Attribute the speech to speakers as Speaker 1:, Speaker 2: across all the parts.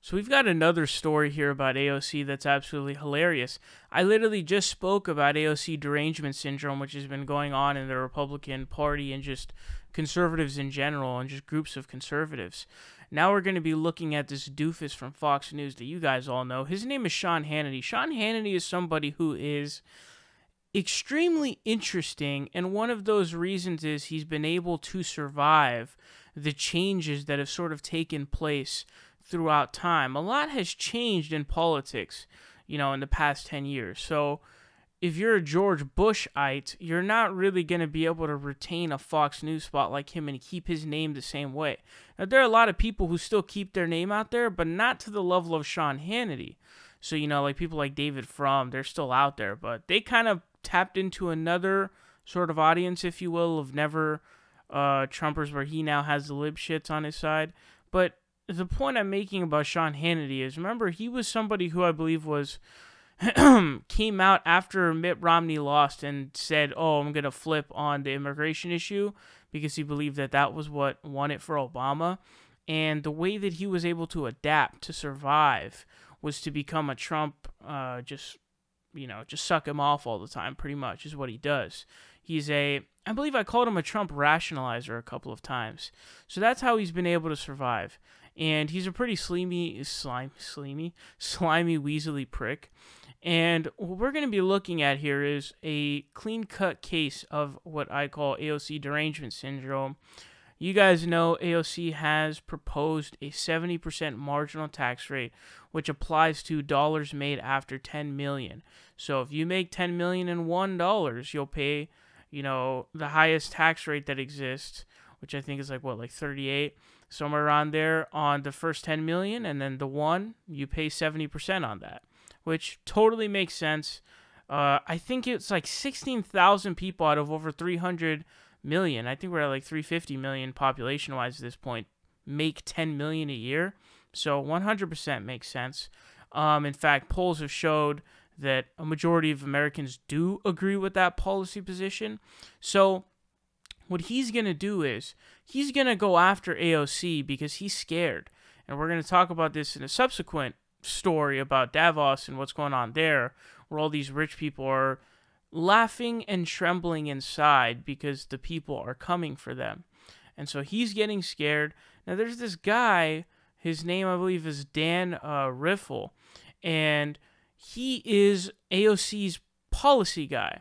Speaker 1: So we've got another story here about AOC that's absolutely hilarious. I literally just spoke about AOC derangement syndrome, which has been going on in the Republican Party and just conservatives in general and just groups of conservatives. Now we're going to be looking at this doofus from Fox News that you guys all know. His name is Sean Hannity. Sean Hannity is somebody who is extremely interesting, and one of those reasons is he's been able to survive the changes that have sort of taken place throughout time. A lot has changed in politics, in the past 10 years. So if you're a George Bushite, you're not really going to be able to retain a Fox News spot like him and keep his name the same way. Now, there are a lot of people who still keep their name out there, but not to the level of Sean Hannity. So, like people like David Frum, they're still out there, but they kind of tapped into another sort of audience, if you will, of never Trumpers, where he now has the lib shits on his side. But the point I'm making about Sean Hannity is, remember, he was somebody who I believe was came out after Mitt Romney lost and said, oh, I'm going to flip on the immigration issue because he believed that that was what won it for Obama. And the way that he was able to adapt to survive was to become a Trump, just suck him off all the time, pretty much, is what he does. I believe I called him a Trump rationalizer a couple of times. So that's how he's been able to survive. And he's a pretty slimy, weaselly prick. And what we're going to be looking at here is a clean-cut case of what I call AOC derangement syndrome. You guys know AOC has proposed a 70% marginal tax rate, which applies to dollars made after $10 million. So if you make $10 million in $1, you'll pay, the highest tax rate that exists, which I think is like 38, somewhere around there on the first 10 million, and then the one, you pay 70% on that, which totally makes sense. I think it's like 16,000 people out of over 300 million. I think we're at like 350 million population-wise at this point, make 10 million a year. So 100% makes sense. In fact, polls have showed that a majority of Americans do agree with that policy position. So what he's going to do is he's going to go after AOC because he's scared. And we're going to talk about this in a subsequent story about Davos and what's going on there, where all these rich people are laughing and trembling inside because the people are coming for them. And so he's getting scared. Now there's this guy, his name I believe is Dan Riffle, and he is AOC's policy guy.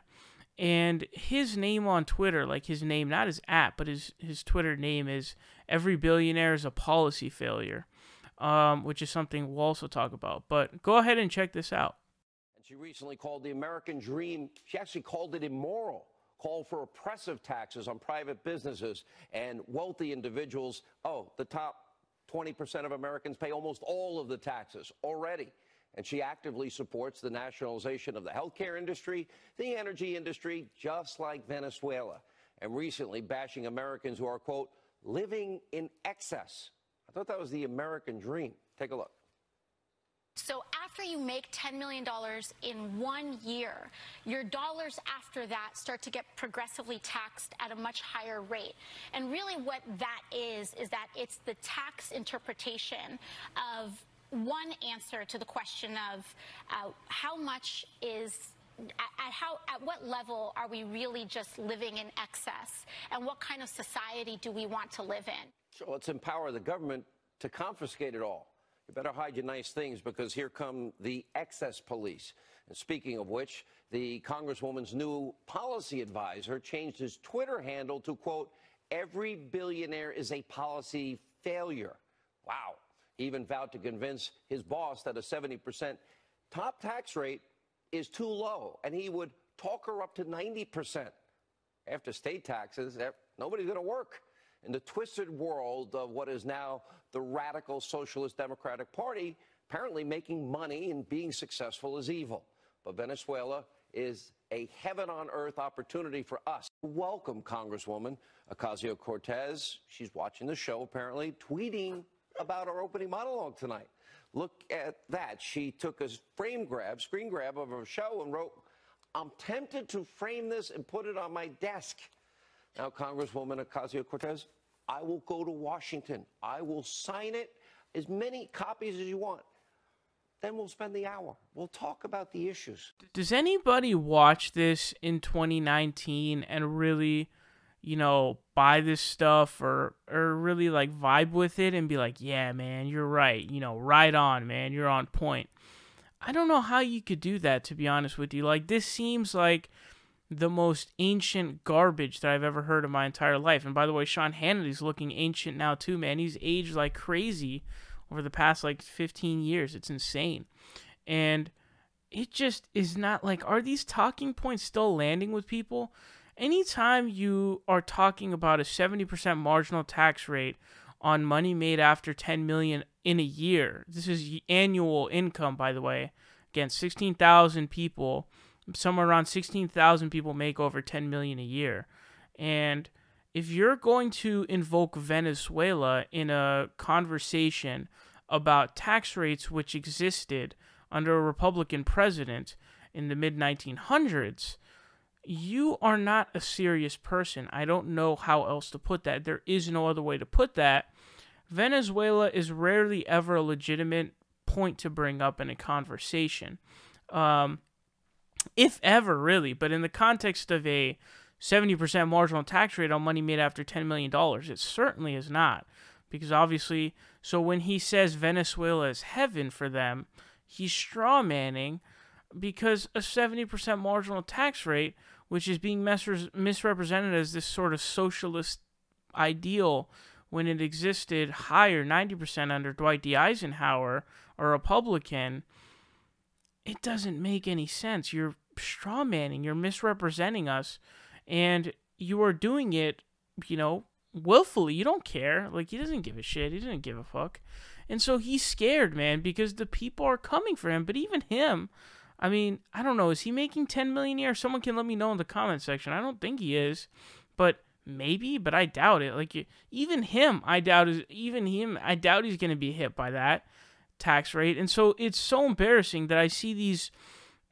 Speaker 1: And his name on Twitter, like his name, not his app, but his Twitter name is Every Billionaire is a Policy Failure, which is something we'll also talk about. But go ahead and check this out.
Speaker 2: And she recently called the American dream, she actually called it immoral, called for oppressive taxes on private businesses and wealthy individuals. Oh, the top 20% of Americans pay almost all of the taxes already. And she actively supports the nationalization of the healthcare industry, the energy industry, just like Venezuela, and recently bashing Americans who are, quote, living in excess. I thought that was the American dream. Take a look.
Speaker 3: So after you make $10 million in 1 year, your dollars after that start to get progressively taxed at a much higher rate. And really what that is that it's the tax interpretation of one answer to the question of how much is, at what level are we really just living in excess, and what kind of society do we want to live in?
Speaker 2: So let's empower the government to confiscate it all. You better hide your nice things, because here come the excess police. And speaking of which, the Congresswoman's new policy advisor changed his Twitter handle to, quote, every billionaire is a policy failure. Wow. He even vowed to convince his boss that a 70% top tax rate is too low, and he would talk her up to 90%. After state taxes, nobody's going to work. In the twisted world of what is now the radical Socialist Democratic Party, apparently making money and being successful is evil. But Venezuela is a heaven-on-earth opportunity for us. Welcome, Congresswoman Ocasio-Cortez. She's watching the show, apparently, tweeting about our opening monologue tonight. Look at that. She took a screen grab of her show and wrote, I'm tempted to frame this and put it on my desk. Now, Congresswoman Ocasio-Cortez, I will go to Washington. I will sign it as many copies as you want. Then we'll spend the hour. We'll talk about the issues.
Speaker 1: Does anybody watch this in 2019 and really, buy this stuff or really like vibe with it and be like, yeah, man, you're right. Right on, man. You're on point. I don't know how you could do that, to be honest with you. Like, this seems like the most ancient garbage that I've ever heard in my entire life. And by the way, Sean Hannity's looking ancient now too, man. He's aged like crazy over the past like 15 years. It's insane. And it just is not like, are these talking points still landing with people? Anytime you are talking about a 70% marginal tax rate on money made after 10 million in a year, this is annual income, by the way. Again, 16,000 people, somewhere around 16,000 people make over 10 million a year. And if you're going to invoke Venezuela in a conversation about tax rates which existed under a Republican president in the mid-1900s, you are not a serious person. I don't know how else to put that. There is no other way to put that. Venezuela is rarely ever a legitimate point to bring up in a conversation. If ever, really. But in the context of a 70% marginal tax rate on money made after $10 million, it certainly is not. Because obviously, so when he says Venezuela is heaven for them, he's strawmanning, because a 70% marginal tax rate, which is being misrepresented as this sort of socialist ideal when it existed higher, 90% under Dwight D. Eisenhower, a Republican, it doesn't make any sense. You're strawmanning, you're misrepresenting us, and you are doing it, willfully. You don't care. Like, he doesn't give a shit. He doesn't give a fuck. And so he's scared, man, because the people are coming for him. But even him, I mean, I don't know. Is he making 10 million a year? Someone can let me know in the comment section. I don't think he is, but maybe. But I doubt it. Like, even him, I doubt he's going to be hit by that tax rate. And so it's so embarrassing that I see these.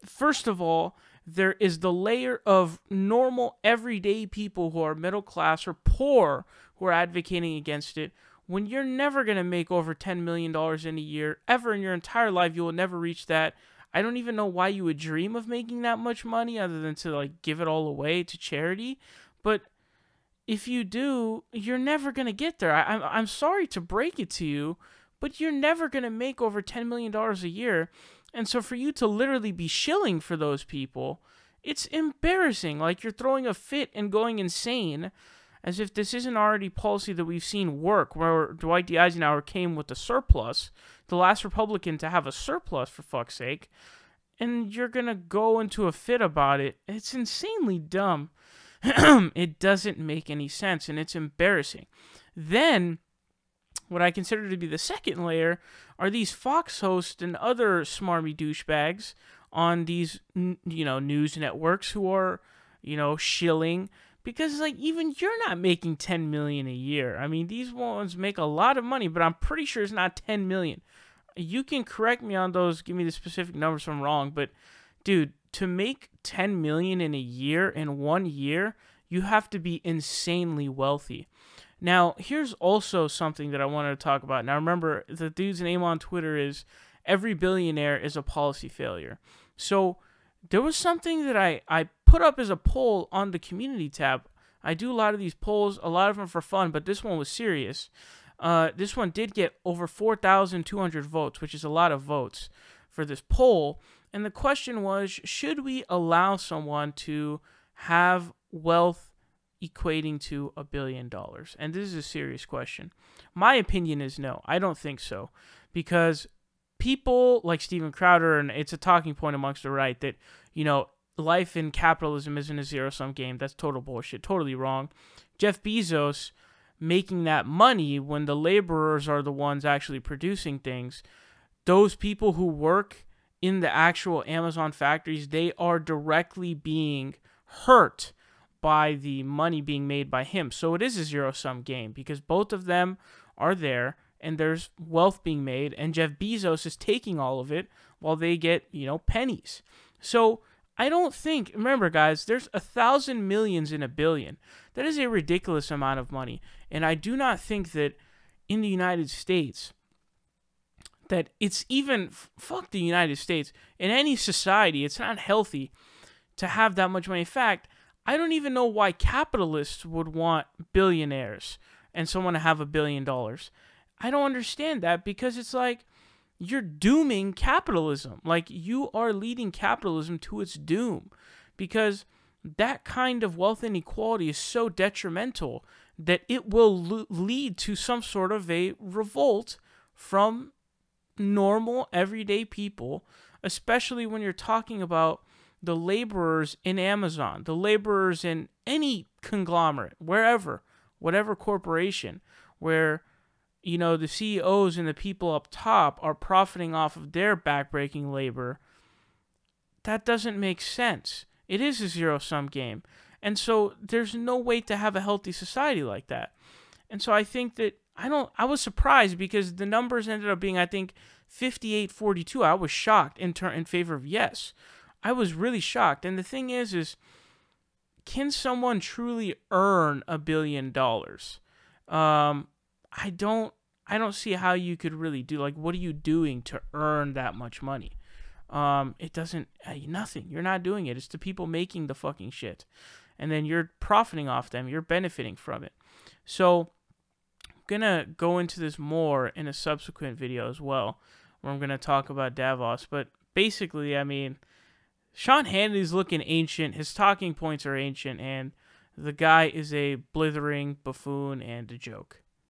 Speaker 1: First of all, there is the layer of normal, everyday people who are middle class or poor who are advocating against it, when you're never going to make over $10 million in a year, ever in your entire life. You will never reach that. I don't even know why you would dream of making that much money other than to, like, give it all away to charity. But if you do, you're never going to get there. I'm sorry to break it to you, but you're never going to make over $10 million a year. And so for you to literally be shilling for those people, it's embarrassing. Like, you're throwing a fit and going insane, as if this isn't already policy that we've seen work, where Dwight D. Eisenhower came with a surplus, the last Republican to have a surplus, for fuck's sake, and you're going to go into a fit about it. It's insanely dumb. It doesn't make any sense, and it's embarrassing. Then, what I consider to be the second layer are these Fox hosts and other smarmy douchebags on these, news networks who are, shilling, because, like, even you're not making 10 million a year. I mean, these ones make a lot of money, but I'm pretty sure it's not 10 million. You can correct me on those, give me the specific numbers if I'm wrong, but dude, to make 10 million in a year, in 1 year, you have to be insanely wealthy. Now, here's also something that I wanted to talk about. Now, remember, the dude's name on Twitter is "Every Billionaire is a Policy Failure." So there was something that I put up as a poll on the community tab. I do a lot of these polls, a lot of them for fun, but this one was serious. This one did get over 4,200 votes, which is a lot of votes for this poll. And the question was, should we allow someone to have wealth equating to $1 billion? And this is a serious question. My opinion is no. I don't think so. Because people like Steven Crowder, and it's a talking point amongst the right that, life in capitalism isn't a zero-sum game. That's total bullshit. Totally wrong. Jeff Bezos making that money when the laborers are the ones actually producing things. Those people who work in the actual Amazon factories, they are directly being hurt by the money being made by him. So it is a zero-sum game because both of them are there and there's wealth being made, and Jeff Bezos is taking all of it while they get, pennies. So I don't think, remember guys, there's 1,000 millions in a billion. That is a ridiculous amount of money. And I do not think that in the United States, that it's even, fuck the United States, in any society, it's not healthy to have that much money. In fact, I don't even know why capitalists would want billionaires and someone to have $1 billion. I don't understand that, because it's like you're dooming capitalism. Like, you are leading capitalism to its doom, because that kind of wealth inequality is so detrimental that it will lead to some sort of a revolt from normal, everyday people, especially when you're talking about the laborers in Amazon, the laborers in any conglomerate, wherever, whatever corporation, where, you know, the CEOs and the people up top are profiting off of their backbreaking labor. That doesn't make sense. It is a zero-sum game. And so there's no way to have a healthy society like that. And so I think that I was surprised, because the numbers ended up being, I think, 58-42. I was shocked in favor of yes. I was really shocked. And the thing is can someone truly earn $1 billion? I don't see how you could really do, like, what are you doing to earn that much money? It doesn't, nothing. You're not doing it. It's the people making the fucking shit. And then you're profiting off them. You're benefiting from it. So I'm going to go into this more in a subsequent video as well, where I'm going to talk about Davos. But basically, I mean, Sean Hannity's looking ancient. His talking points are ancient. And the guy is a blithering buffoon and a joke.